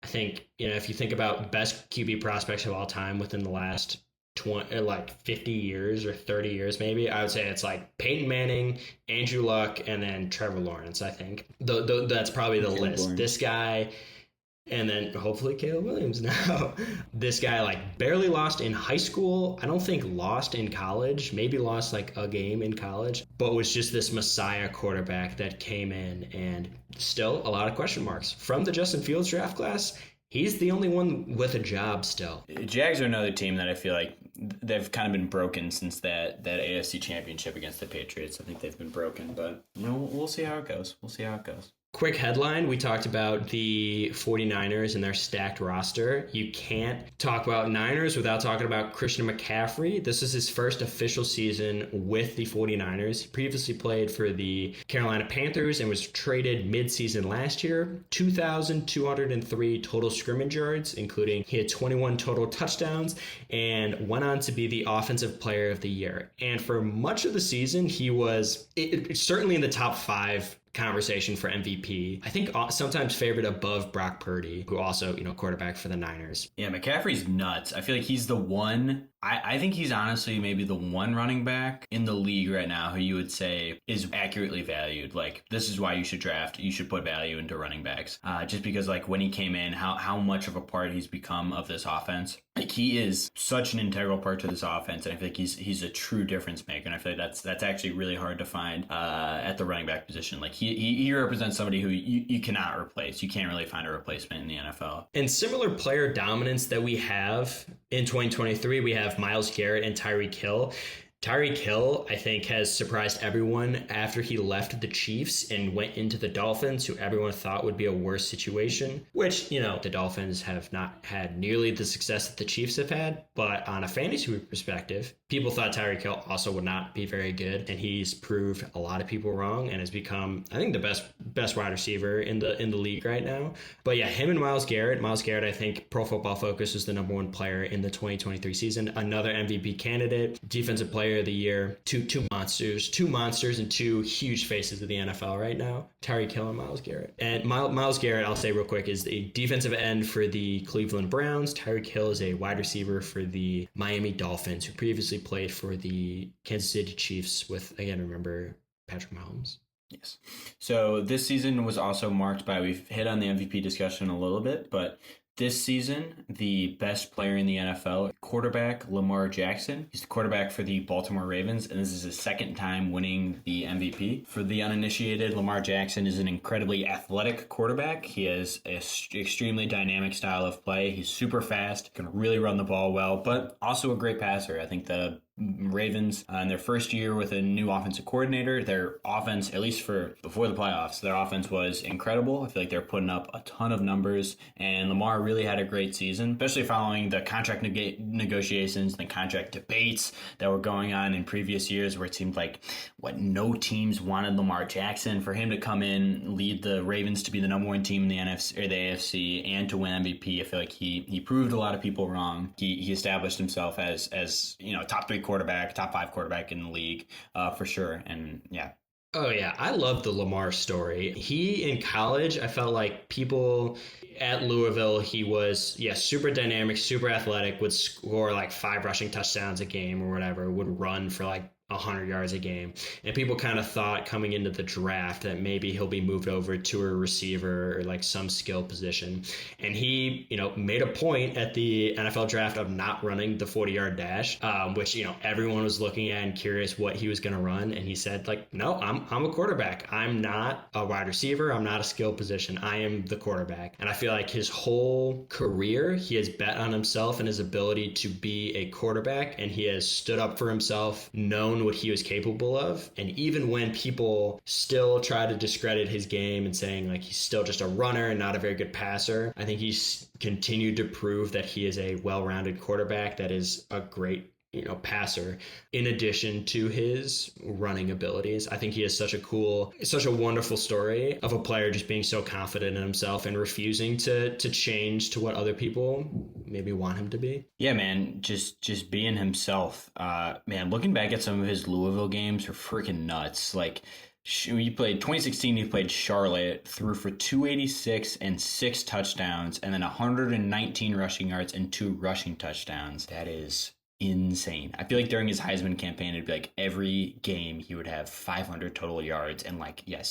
A: I think, if you think about best QB prospects of all time within the last 50 years or 30 years, maybe, I would say it's Peyton Manning, Andrew Luck, and then Trevor Lawrence, I think. That's probably the list. This guy, and then hopefully Caleb Williams now. This guy barely lost in high school. I don't think lost in college. Maybe lost a game in college. But was just this messiah quarterback that came in, and still a lot of question marks. From the Justin Fields draft class, he's the only one with a job still.
C: Jags are another team that I feel like they've kind of been broken since that AFC championship against the Patriots. I think they've been broken, but we'll see how it goes.
A: Quick headline, we talked about the 49ers and their stacked roster. You can't talk about Niners without talking about Christian McCaffrey. This is his first official season with the 49ers. He previously played for the Carolina Panthers and was traded mid-season last year. 2,203 total scrimmage yards, including he had 21 total touchdowns and went on to be the offensive player of the year. And for much of the season, he was certainly in the top 5 conversation for MVP. I think sometimes favored above Brock Purdy, who also, quarterback for the Niners.
C: Yeah, McCaffrey's nuts. I feel like he's the one. I think he's honestly maybe the one running back in the league right now who you would say is accurately valued. Like, this is why you should put value into running backs. Just because, like, when he came in, how much of a part he's become of this offense. Like, he is such an integral part to this offense, and I feel like he's a true difference maker. And I feel like that's actually really hard to find at the running back position. Like, he represents somebody who you cannot replace. You can't really find a replacement in the NFL.
A: And similar player dominance that we have in 2023, we have Myles Garrett and Tyreek Hill. Tyreek Hill, I think, has surprised everyone after he left the Chiefs and went into the Dolphins, who everyone thought would be a worse situation, which, the Dolphins have not had nearly the success that the Chiefs have had. But on a fantasy perspective, people thought Tyreek Hill also would not be very good, and he's proved a lot of people wrong and has become, I think, the best wide receiver in the league right now. But yeah, him and Myles Garrett, I think Pro Football Focus is the number 1 player in the 2023 season, another MVP candidate, defensive player of the year, two monsters and two huge faces of the NFL right now, Tyreek Hill and Myles Garrett. And Myles Garrett, I'll say real quick, is the defensive end for the Cleveland Browns. Tyreek Hill is a wide receiver for the Miami Dolphins, who previously played for the Kansas City Chiefs with, again, remember, Patrick Mahomes.
C: Yes. So this season was also marked by, we've hit on the MVP discussion a little bit, but this season, the best player in the NFL, quarterback Lamar Jackson. He's the quarterback for the Baltimore Ravens, and this is his second time winning the MVP. For the uninitiated, Lamar Jackson is an incredibly athletic quarterback. He has an extremely dynamic style of play. He's super fast, can really run the ball well, but also a great passer. I think the Ravens, in their first year with a new offensive coordinator, their offense, at least for before the playoffs, their offense was incredible. I feel like they're putting up a ton of numbers, and Lamar really had a great season, especially following the contract negotiations and the contract debates that were going on in previous years, where it seemed like no teams wanted Lamar Jackson. For him to come in, lead the Ravens to be the number 1 team in the NFC or the AFC, and to win MVP, I feel like he proved a lot of people wrong. He established himself as top 3 quarterback, top 5 quarterback in the league, for sure. And yeah.
A: Oh, yeah. I love the Lamar story. He, in college, I felt like people at Louisville, he was, super dynamic, super athletic, would score like 5 rushing touchdowns a game or whatever, would run for like 100 yards a game. And people kind of thought coming into the draft that maybe he'll be moved over to a receiver or like some skill position. And he, made a point at the NFL draft of not running the 40-yard dash, which, everyone was looking at and curious what he was going to run. And he said, like, no, I'm a quarterback. I'm not a wide receiver. I'm not a skill position. I am the quarterback. And I feel like his whole career, he has bet on himself and his ability to be a quarterback. And he has stood up for himself, known what he was capable of. And even when people still try to discredit his game and saying like he's still just a runner and not a very good passer, I think he's continued to prove that he is a well-rounded quarterback that is a great passer in addition to his running abilities. I think he has such a wonderful story of a player just being so confident in himself and refusing to change to what other people maybe want him to be.
C: Yeah, man, just being himself. Man, looking back at some of his Louisville games are freaking nuts. Like, he played 2016, he played Charlotte, threw for 286 and 6 touchdowns, and then 119 rushing yards and 2 rushing touchdowns. That is insane. I feel like during his Heisman campaign, it'd be like every game he would have 500 total yards and like you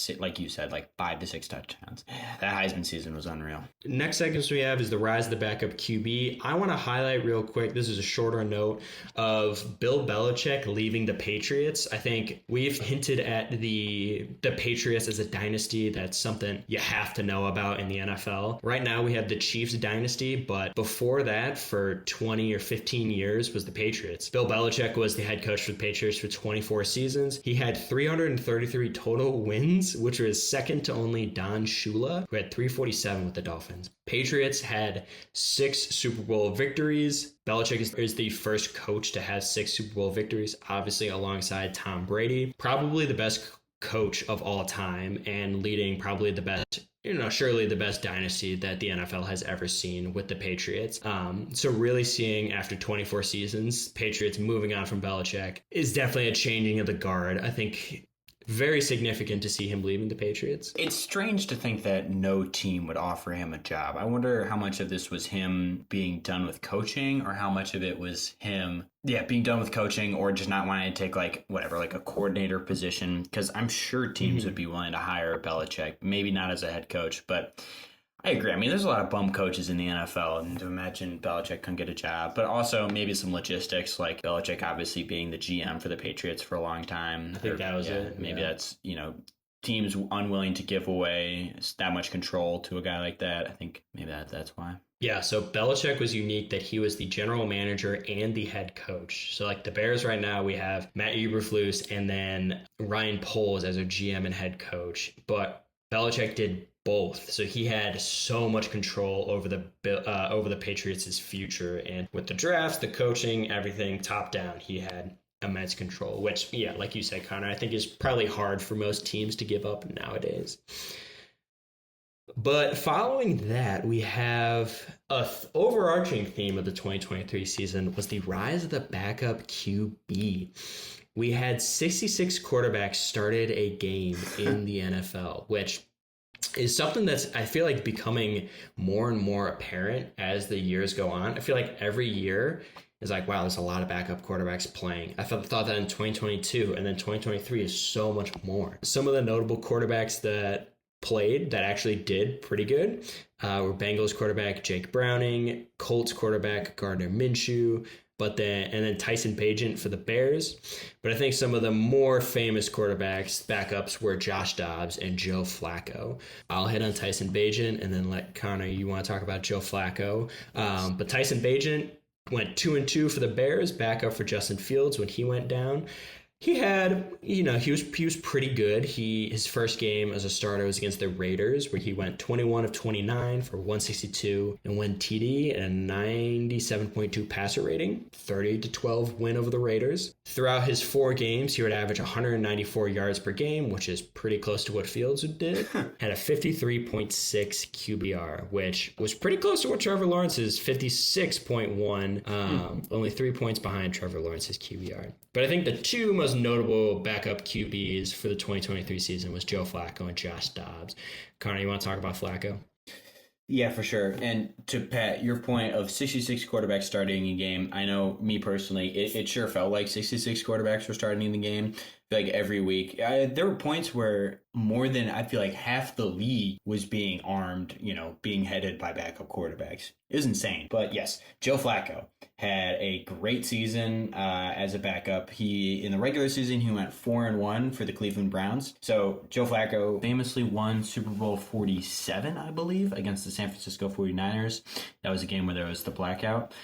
C: said, like 5 to 6 touchdowns. That Heisman season was unreal.
A: Next segment we have is the rise of the backup QB. I want to highlight real quick, this is a shorter note, of Bill Belichick leaving the Patriots. I think we've hinted at the Patriots as a dynasty. That's something you have to know about in the NFL. Right now we have the Chiefs dynasty, but before that, for 20 or 15 years was the Patriots. Bill Belichick was the head coach for the Patriots for 24 seasons. He had 333 total wins, which was second to only Don Shula, who had 347 with the Dolphins. Patriots had 6 Super Bowl victories. Belichick is the first coach to have 6 Super Bowl victories, obviously alongside Tom Brady. Probably the best coach of all time and leading probably the best, surely the best dynasty that the NFL has ever seen with the Patriots. So really seeing after 24 seasons, Patriots moving on from Belichick is definitely a changing of the guard. I think very significant to see him leaving the Patriots.
C: It's strange to think that no team would offer him a job. I wonder how much of this was him being done with coaching or how much of it was him, being done with coaching or just not wanting to take like a coordinator position. Because I'm sure teams would be willing to hire Belichick, maybe not as a head coach, but I agree. I mean, there's a lot of bum coaches in the NFL, and to imagine Belichick couldn't get a job, but also maybe some logistics, like Belichick obviously being the GM for the Patriots for a long time.
A: I think that was it.
C: Maybe that's, teams unwilling to give away that much control to a guy like that. I think maybe that's why.
A: Yeah, so Belichick was unique that he was the general manager and the head coach. So like the Bears right now, we have Matt Eberflus and then Ryan Poles as a GM and head coach, but Belichick did both. So he had so much control over the Patriots' future. And with the drafts, the coaching, everything top down, he had immense control, which, like you said, Connor, I think is probably hard for most teams to give up nowadays. But following that, we have a overarching theme of the 2023 season was the rise of the backup QB. We had 66 quarterbacks started a game in the NFL, which is something that's, I feel like, becoming more and more apparent as the years go on. I feel like every year is like, wow, there's a lot of backup quarterbacks playing. I thought that in 2022, and then 2023 is so much more. Some of the notable quarterbacks that played that actually did pretty good were Bengals quarterback Jake Browning, Colts quarterback Gardner Minshew, and then Tyson Bagent for the Bears. But I think some of the more famous backups were Josh Dobbs and Joe Flacco. I'll hit on Tyson Bagent and then let Connor, you want to talk about Joe Flacco. But Tyson Bagent went 2-2 for the Bears, backup for Justin Fields when he went down. He had, he was pretty good. His first game as a starter was against the Raiders, where he went 21 of 29 for 162 and 1 TD and a 97.2 passer rating, 30-12 win over the Raiders. Throughout his 4 games, he would average 194 yards per game, which is pretty close to what Fields did. Had a 53.6 QBR, which was pretty close to what Trevor Lawrence's 56.1, only 3 points behind Trevor Lawrence's QBR. But I think the two most notable backup QBs for the 2023 season was Joe Flacco and Josh Dobbs. Connor, you want to talk about Flacco?
C: Yeah, for sure. And to Pat, your point of 66 quarterbacks starting a game, I know me personally, it sure felt like 66 quarterbacks were starting in the game. Like every week, there were points where more than, I feel like, half the league was being armed, being headed by backup quarterbacks. It was insane. But yes, Joe Flacco had a great season as a backup. In the regular season, he went 4-1 for the Cleveland Browns. So Joe Flacco famously won Super Bowl 47, I believe, against the San Francisco 49ers. That was a game where there was the blackout.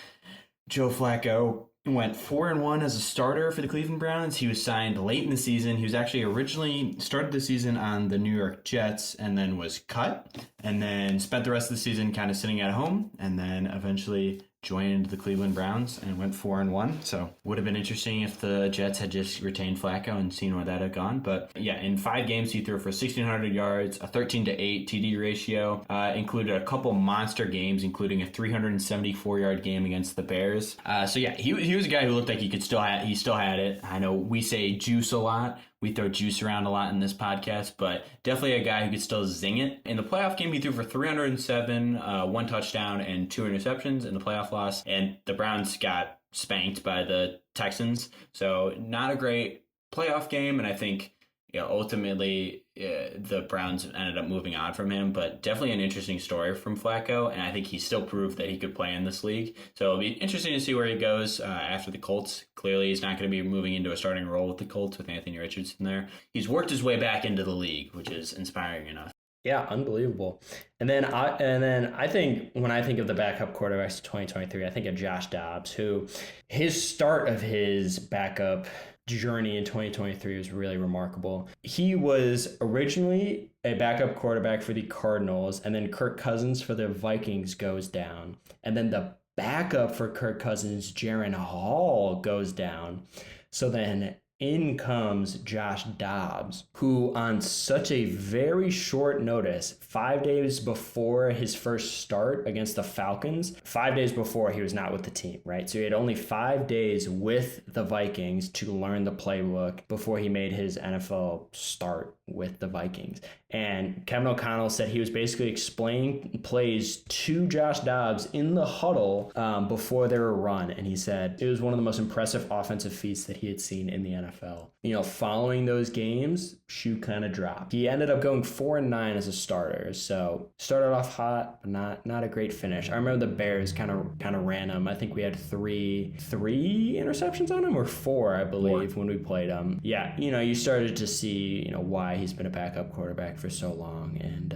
C: Joe Flacco went 4-1 as a starter for the Cleveland Browns. He was signed late in the season. He was actually originally started the season on the New York Jets and then was cut and then spent the rest of the season kind of sitting at home and then eventually joined the Cleveland Browns and went 4-1. So would have been interesting if the Jets had just retained Flacco and seen where that had gone. But yeah, in 5 games, he threw for 1,600 yards, a 13-8 TD ratio, included a couple monster games, including a 374-yard game against the Bears. So yeah, he was a guy who looked like he still had it. I know we say juice a lot. We throw juice around a lot in this podcast, but definitely a guy who could still zing it. In the playoff game, he threw for 307, 1 touchdown, and 2 interceptions in the playoff loss. And the Browns got spanked by the Texans. So not a great playoff game. And I think ultimately the Browns ended up moving on from him, but definitely an interesting story from Flacco. And I think he still proved that he could play in this league. So it'll be interesting to see where he goes after the Colts. Clearly, he's not going to be moving into a starting role with the Colts with Anthony Richardson there. He's worked his way back into the league, which is inspiring enough.
D: Yeah, unbelievable. And then I think when I think of the backup quarterbacks of 2023, I think of Josh Dobbs, who his start of his backup journey in 2023 was really remarkable. He was originally a backup quarterback for the Cardinals, and then Kirk Cousins for the Vikings goes down. And then the backup for Kirk Cousins, Jaron Hall, goes down. So then in comes Josh Dobbs, who on such a very short notice, 5 days before his first start against the Falcons, 5 days before he was not with the team, right? So he had only 5 days with the Vikings to learn the playbook before he made his NFL start with the Vikings. And Kevin O'Connell said he was basically explaining plays to Josh Dobbs in the huddle before they were run. And he said it was one of the most impressive offensive feats that he had seen in the NFL. You know, following those games, shoe kind of dropped. He ended up going 4-9 as a starter. So started off hot, but not a great finish. I remember the Bears kind of ran him. I think we had three interceptions on him, or four, I believe, when we played him. Yeah, you know, you started to see, you know, why he's been a backup quarterback for so long. And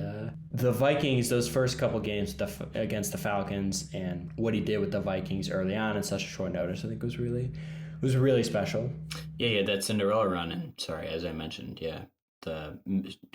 D: the Vikings, those first couple games against the Falcons, and what he did with the Vikings early on in such a short notice, I think was really special.
C: Yeah, that Cinderella run, and sorry, as I mentioned, the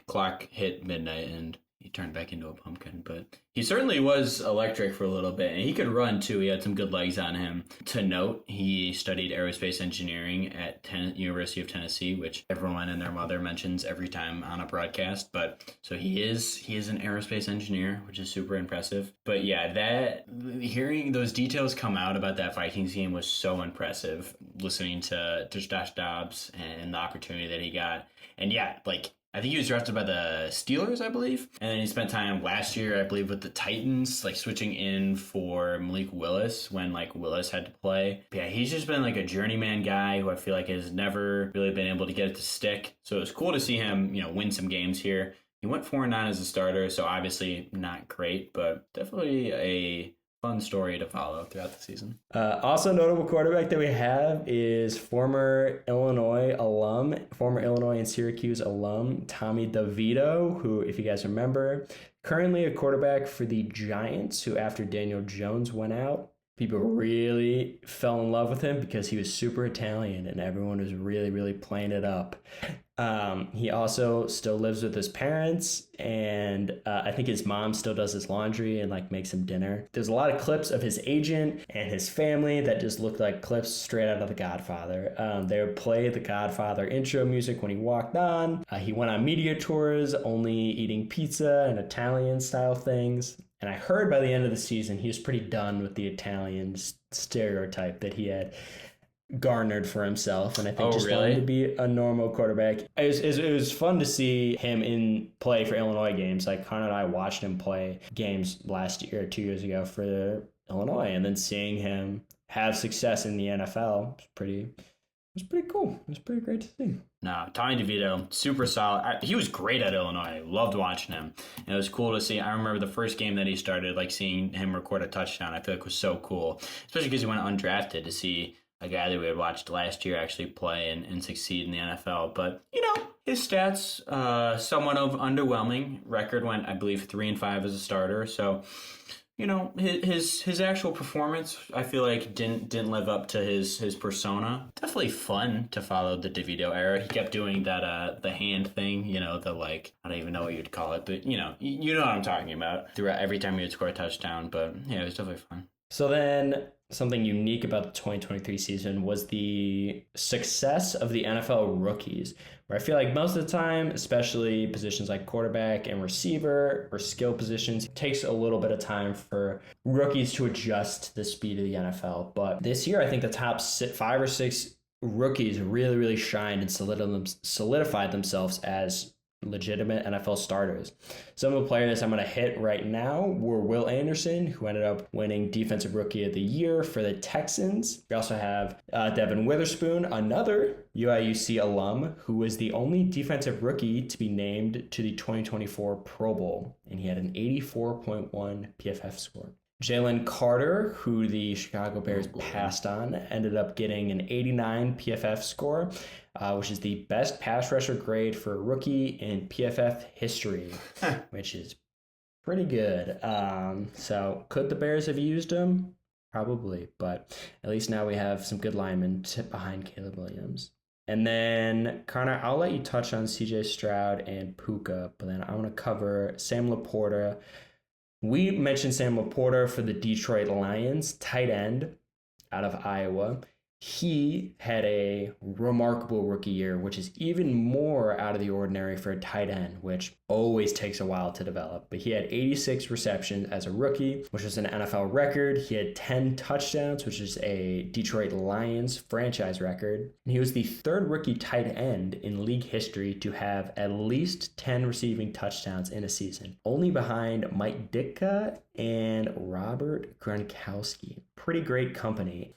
C: clock hit midnight and he turned back into a pumpkin. But he certainly was electric for a little bit, and he could run too. He had some good legs on him. To note, he studied aerospace engineering at University of Tennessee, which everyone and their mother mentions every time on a broadcast. But so he is an aerospace engineer, which is super impressive. But yeah, that hearing those details come out about that Vikings game was so impressive. Listening to Josh Dobbs and the opportunity that he got, and yeah, like, I think he was drafted by the Steelers, I believe. And then he spent time last year, I believe, with the Titans, like switching in for Malik Willis when like Willis had to play. But yeah, he's just been like a journeyman guy who I feel like has never really been able to get it to stick. So it was cool to see him, you know, win some games here. He went 4-9 as a starter, so obviously not great, but definitely a fun story to follow throughout the season.
D: Also notable quarterback that we have is former Illinois and Syracuse alum, Tommy DeVito, who, if you guys remember, currently a quarterback for the Giants, who after Daniel Jones went out, people really fell in love with him because he was super Italian and everyone was really, really playing it up. He also still lives with his parents, and I think his mom still does his laundry and like makes him dinner. There's a lot of clips of his agent and his family that just look like clips straight out of The Godfather. They would play The Godfather intro music when he walked on. He went on media tours, only eating pizza and Italian style things. And I heard by the end of the season, he was pretty done with the Italian stereotype that he had garnered for himself, and I think wanted to be a normal quarterback. It was fun to see him in play for Illinois games. Like Connor and I watched him play games last year, 2 years ago for Illinois, and then seeing him have success in the NFL was pretty cool. It was pretty great to see.
C: No, Tommy DeVito, super solid. He was great at Illinois. I loved watching him. And it was cool to see. I remember the first game that he started, like seeing him record a touchdown, I feel like was so cool, especially because he went undrafted, to see a guy that we had watched last year actually play and succeed in the NFL. But, you know, his stats, somewhat of underwhelming. Record went, I believe, 3-5 as a starter. So, you know, his actual performance, I feel like didn't live up to his persona. Definitely fun to follow the DeVito era. He kept doing that the hand thing, you know, the like, I don't even know what you'd call it, but you know what I'm talking about. Throughout every time he would score a touchdown, but yeah, it was definitely fun.
D: So then something unique about the 2023 season was the success of the NFL rookies, where I feel like most of the time, especially positions like quarterback and receiver or skill positions, it takes a little bit of time for rookies to adjust to the speed of the NFL. But this year, I think the top 5 or 6 rookies really, really shined and solidified themselves as legitimate NFL starters. Some of the players I'm going to hit right now were Will Anderson, who ended up winning Defensive Rookie of the Year for the Texans. We also have Devin Witherspoon, another UIUC alum, who was the only defensive rookie to be named to the 2024 Pro Bowl, and he had an 84.1 PFF score. Jalen Carter, who the Chicago Bears passed on, ended up getting an 89 PFF score, which is the best pass rusher grade for a rookie in PFF history, which is pretty good. So could the Bears have used him? Probably, but at least now we have some good linemen behind Caleb Williams. And then, Connor, I'll let you touch on CJ Stroud and Puka, but then I want to cover Sam Laporta. We mentioned Sam Laporta for the Detroit Lions, tight end out of Iowa. He had a remarkable rookie year, which is even more out of the ordinary for a tight end, which always takes a while to develop. But he had 86 receptions as a rookie, which was an NFL record. He had 10 touchdowns, which is a Detroit Lions franchise record. And he was the third rookie tight end in league history to have at least 10 receiving touchdowns in a season, only behind Mike Ditka and Robert Gronkowski. Pretty great company.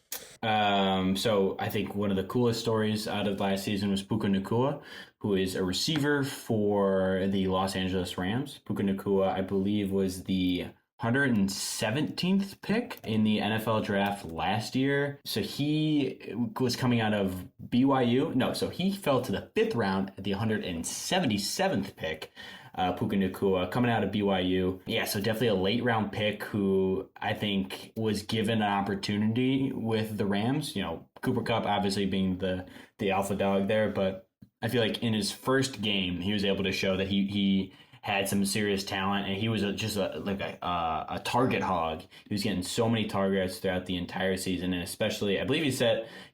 C: So I think one of the coolest stories out of last season was Puka Nacua, who is a receiver for the Los Angeles Rams. Puka Nacua, I believe, was the 117th pick in the NFL draft last year. So he was coming out of BYU. No, so he fell to the 5th round at the 177th pick. Puka Nacua coming out of BYU. Yeah, so definitely a late round pick who I think was given an opportunity with the Rams. You know, Cooper Kupp obviously being the alpha dog there, but I feel like in his first game, he was able to show that he had some serious talent, and he was just a target hog. He was getting so many targets throughout the entire season, and especially, I believe he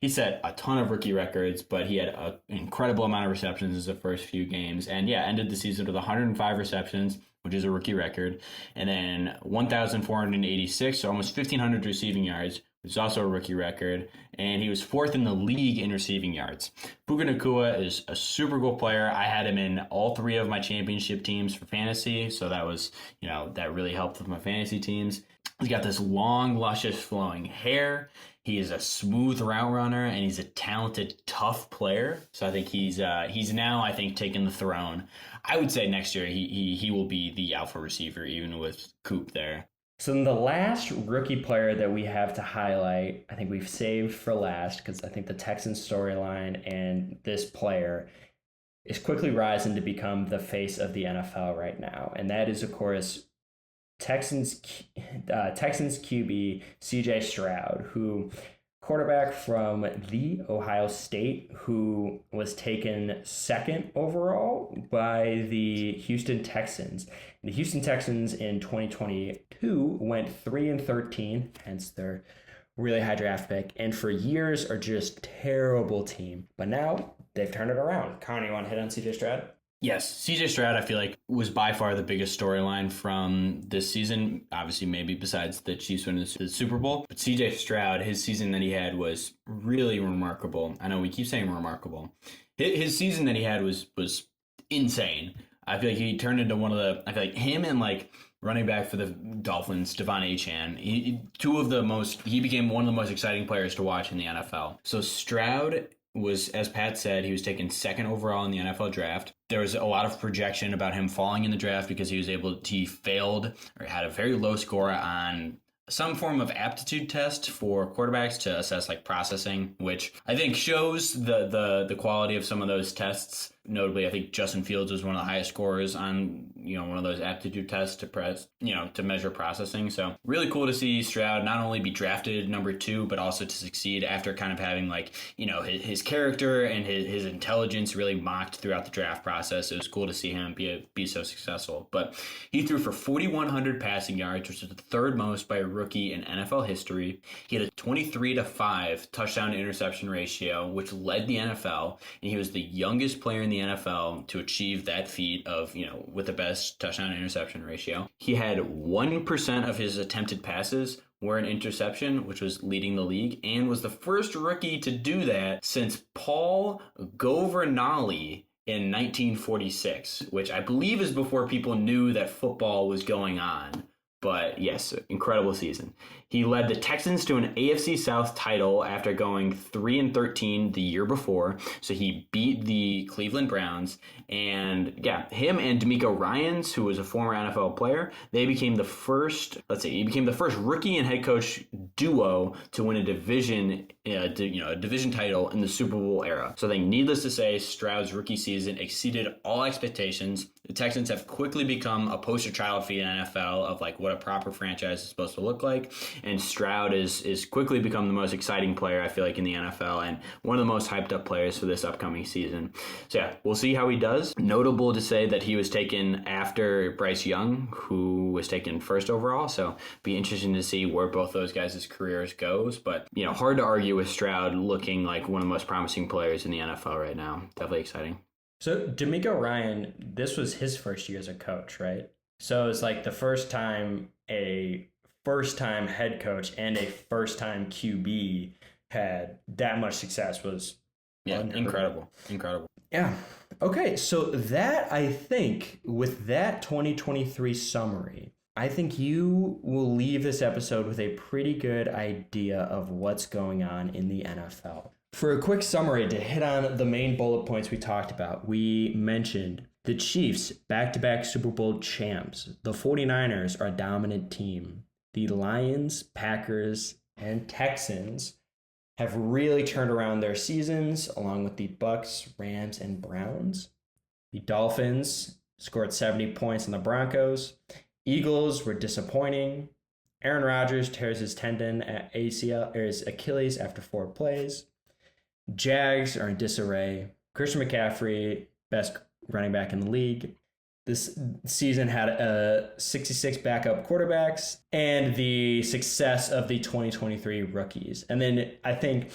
C: set a ton of rookie records, but he had an incredible amount of receptions in the first few games, and yeah, ended the season with 105 receptions, which is a rookie record, and then 1,486, so almost 1,500 receiving yards, which is also a rookie record, and he was 4th in the league in receiving yards. Puka Nacua is a super cool player. I had him in all 3 of my championship teams for fantasy, so that was, that really helped with my fantasy teams. He's got this long, luscious, flowing hair. He is a smooth route runner, and he's a talented, tough player. So I think he's now, I think, taking the throne. I would say next year he will be the alpha receiver, even with Coop there.
D: So then the last rookie player that we have to highlight, I think we've saved for last because I think the Texans storyline and this player is quickly rising to become the face of the NFL right now. And that is, of course, Texans QB CJ Stroud, who quarterback from the Ohio State, who was taken 2nd overall by the Houston Texans. The Houston Texans in 2022 went 3-13, hence their really high draft pick, and for years are just terrible team. But now they've turned it around. Connor, you want to hit on CJ Stroud?
C: Yes, CJ Stroud, I feel like, was by far the biggest storyline from this season. Obviously, maybe besides the Chiefs winning the Super Bowl. But CJ Stroud, his season that he had was really remarkable. I know we keep saying remarkable. His season that he had was insane. I feel like he turned into I feel like him and running back for the Dolphins, Devon Achane, he became one of the most exciting players to watch in the NFL. So Stroud was, as Pat said, he was taken 2nd overall in the NFL draft. There was a lot of projection about him falling in the draft because he failed or had a very low score on some form of aptitude test for quarterbacks to assess processing, which I think shows the quality of some of those tests. Notably, I think Justin Fields was one of the highest scorers on one of those aptitude tests to measure processing. So really cool to see Stroud not only be drafted number 2, but also to succeed after kind of having his character and his intelligence really mocked throughout the draft process. It was cool to see him be so successful. But he threw for 4,100 passing yards, which is the 3rd most by a rookie in NFL history. He had a 23-5 touchdown to interception ratio, which led the NFL, and he was the youngest player in the NFL to achieve that feat of, with the best touchdown to interception ratio. He had 1% of his attempted passes were an interception, which was leading the league, and was the first rookie to do that since Paul Governale in 1946, which I believe is before people knew that football was going on. But yes, incredible season. He led the Texans to an AFC South title after going 3-13 the year before. So he beat the Cleveland Browns. And yeah, him and D'Amico Ryans, who was a former NFL player, he became the first rookie and head coach duo to win a division title in the Super Bowl era. So I think, needless to say, Stroud's rookie season exceeded all expectations. The Texans have quickly become a poster child for the NFL of like what a proper franchise is supposed to look like. And Stroud is quickly become the most exciting player, I feel like, in the NFL and one of the most hyped up players for this upcoming season. So yeah, we'll see how he does. Notable to say that he was taken after Bryce Young, who was taken first overall. So be interesting to see where both those guys' careers goes. But, hard to argue with Stroud looking like one of the most promising players in the NFL right now. Definitely exciting.
D: So D'Amico Ryan, this was his first year as a coach, right? So it's like the first time a first-time head coach and a first-time QB had that much success was
C: incredible.
D: Yeah. Okay, so that, I think, with that 2023 summary, I think you will leave this episode with a pretty good idea of what's going on in the NFL. For a quick summary, to hit on the main bullet points we talked about, we mentioned the Chiefs, back-to-back Super Bowl champs. The 49ers are a dominant team. The Lions, Packers, and Texans have really turned around their seasons, along with the Bucks, Rams, and Browns. The Dolphins scored 70 points on the Broncos. Eagles were disappointing. Aaron Rodgers tears his tendon at ACL or his Achilles after 4 plays. Jags are in disarray. Christian McCaffrey, best running back in the league. This season had 66 backup quarterbacks and the success of the 2023 rookies. And then I think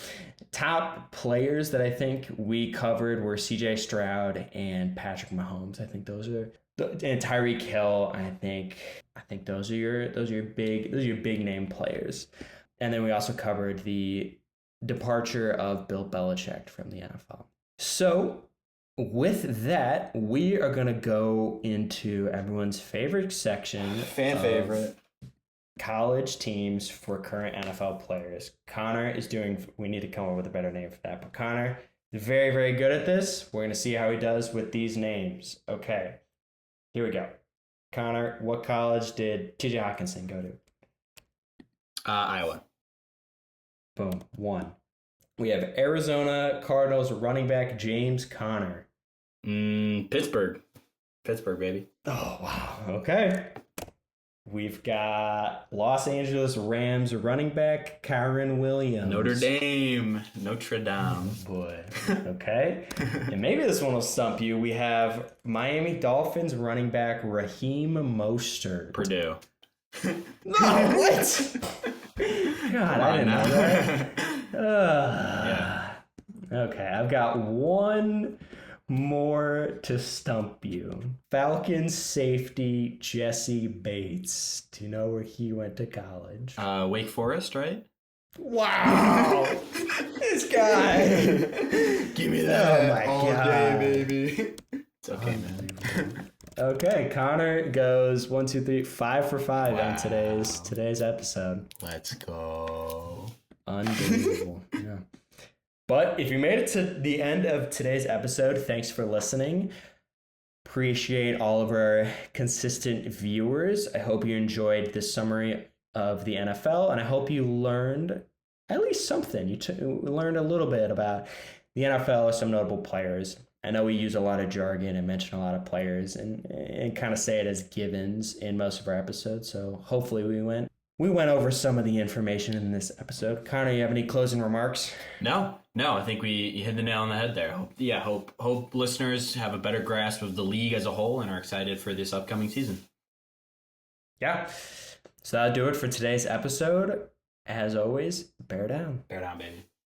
D: top players that I think we covered were CJ Stroud and Patrick Mahomes. I think those are and Tyreek Hill. I think those are your big name players. And then we also covered the departure of Bill Belichick from the NFL. So with that, we are going to go into everyone's favorite section.
C: Favorite.
D: College teams for current NFL players. Connor is we need to come up with a better name for that. But Connor is very, very good at this. We're going to see how he does with these names. Okay, here we go. Connor, what college did TJ Hawkinson go to?
C: Iowa.
D: Boom, 1. We have Arizona Cardinals running back James Conner.
C: Pittsburgh, baby.
D: Oh, wow. Okay. We've got Los Angeles Rams running back Kyren Williams.
C: Notre Dame.
D: Oh, boy. Okay. And maybe this one will stump you. We have Miami Dolphins running back Raheem Mostert.
C: Purdue.
D: No, what? God, I didn't know that. Yeah. Okay, I've got one more to stump you. Falcons safety Jesse Bates. Do you know where he went to college?
C: Wake Forest, right?
D: Wow! This guy!
C: Give me that.
D: Oh my
C: all
D: God.
C: day, baby. It's okay, man.
D: Okay, Connor goes 1, 2, 3, 5 for 5 on today's episode.
C: Let's go.
D: Unbelievable. Yeah. But if you made it to the end of today's episode, thanks for listening. Appreciate all of our consistent viewers. I hope you enjoyed this summary of the NFL, and I hope you learned at least something. You learned a little bit about the NFL, some notable players. I know we use a lot of jargon and mention a lot of players and kind of say it as givens in most of our episodes. So hopefully we went over some of the information in this episode. Connor, you have any closing remarks?
C: No. I think you hit the nail on the head there. Hope listeners have a better grasp of the league as a whole and are excited for this upcoming season.
D: Yeah. So that'll do it for today's episode. As always, bear down.
C: Bear down, baby.